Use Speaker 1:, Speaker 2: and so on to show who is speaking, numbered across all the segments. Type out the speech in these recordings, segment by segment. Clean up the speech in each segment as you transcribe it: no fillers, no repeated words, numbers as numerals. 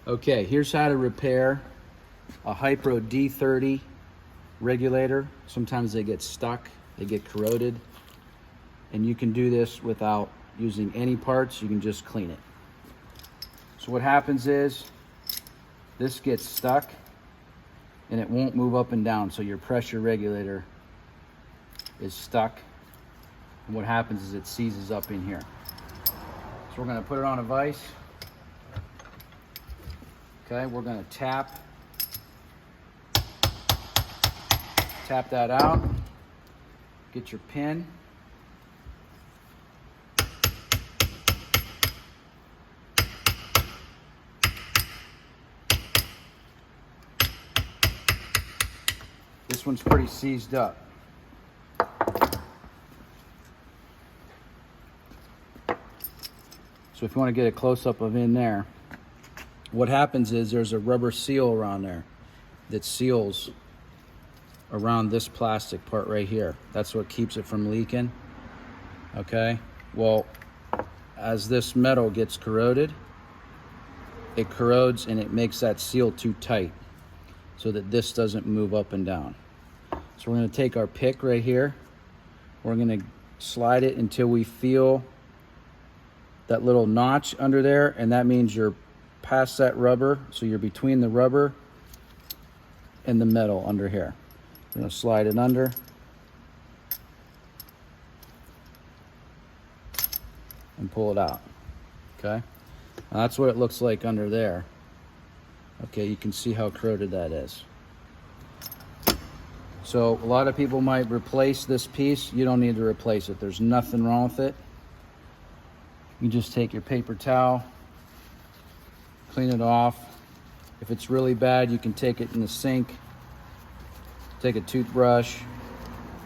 Speaker 1: Okay, here's how to repair a Hypro D30 regulator. Sometimes they get stuck, they get corroded, and you can do this without using any parts. You can just clean it. So what happens is this gets stuck and it won't move up and down, so your pressure regulator is stuck, and what happens is it seizes up in here. So we're going to put it on a vise. Okay, we're going to tap that out, get your pin, this one's pretty seized up. So if you want to get a close-up of in there, what happens is there's a rubber seal around there that seals around this plastic part right here. That's what keeps it from leaking. Okay, well, as this metal gets corroded, it corrodes and it makes that seal too tight so that this doesn't move up and down. So we're going to take our pick right here, we're going to slide it until we feel that little notch under there, and that means you're past that rubber, so you're between the rubber and the metal under here. We're going to slide it under. And pull it out. Okay? Now that's what it looks like under there. Okay, you can see how corroded that is. So a lot of people might replace this piece. You don't need to replace it. There's nothing wrong with it. You just take your paper towel, clean it off. If it's really bad, you can take it in the sink, take a toothbrush,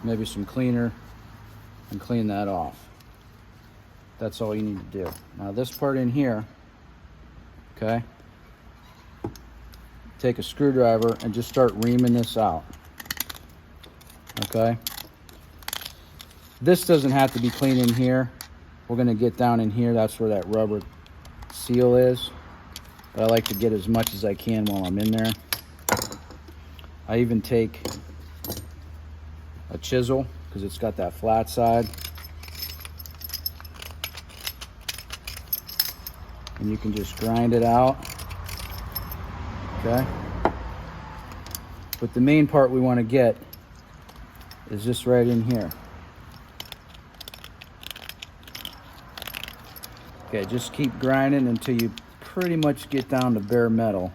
Speaker 1: maybe some cleaner, and clean that off. That's all you need to do. Now this part in here, okay, take a screwdriver and just start reaming this out. Okay, this doesn't have to be clean in here. We're going to get down in here. That's where that rubber seal is. But I like to get as much as I can while I'm in there. I even take a chisel because it's got that flat side. And you can just grind it out. Okay. But the main part we want to get is this right in here. Okay, just keep grinding until you pretty much get down to bare metal.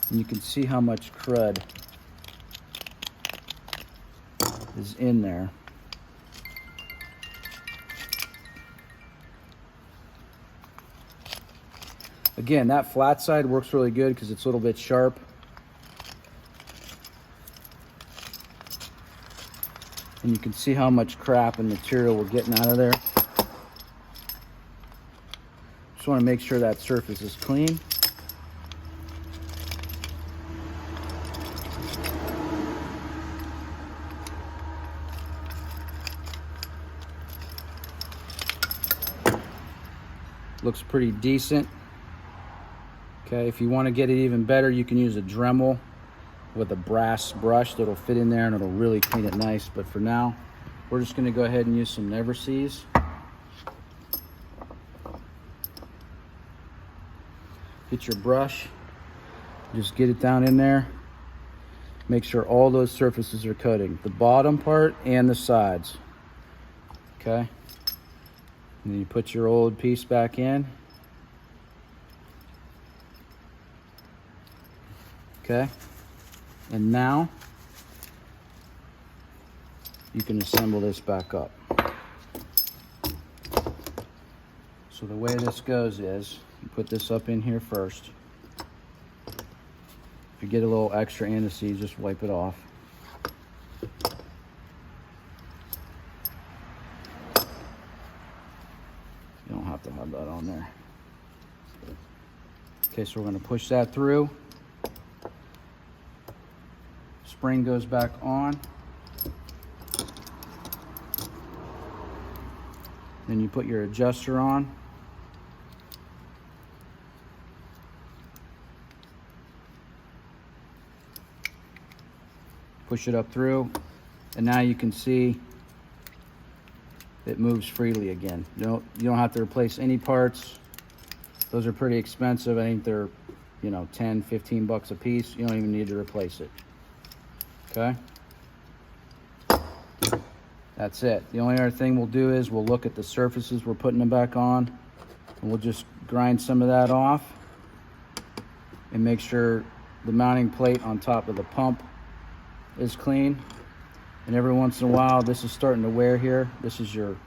Speaker 1: And you can see how much crud is in there. Again, that flat side works really good because it's a little bit sharp. And you can see how much crap and material we're getting out of there. Just want to make sure that surface is clean. Looks pretty decent. Okay, if you want to get it even better, you can use a Dremel with a brass brush that'll fit in there and it'll really clean it nice. But for now, we're just going to go ahead and use some seez. Get your brush, just get it down in there. Make sure all those surfaces are coated, the bottom part and the sides. Okay, and then you put your old piece back in. Okay, and now you can assemble this back up. So the way this goes is, you put this up in here first. If you get a little extra seez, just wipe it off. You don't have to have that on there. Okay, so we're going to push that through. Spring goes back on. Then you put your adjuster on. push it up through, and now you can see it moves freely again. You don't have to replace any parts. Those are pretty expensive. I think they're, you know, 10, 15 bucks a piece. You don't even need to replace it. Okay? That's it. The only other thing we'll do is we'll look at the surfaces we're putting them back on, and we'll just grind some of that off and make sure the mounting plate on top of the pump is clean. And every once in a while, this is starting to wear here. This is your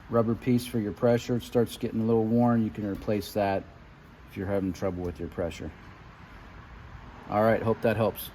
Speaker 1: rubber piece for your pressure. It starts getting a little worn. You can replace that if you're having trouble with your pressure. All right, hope that helps.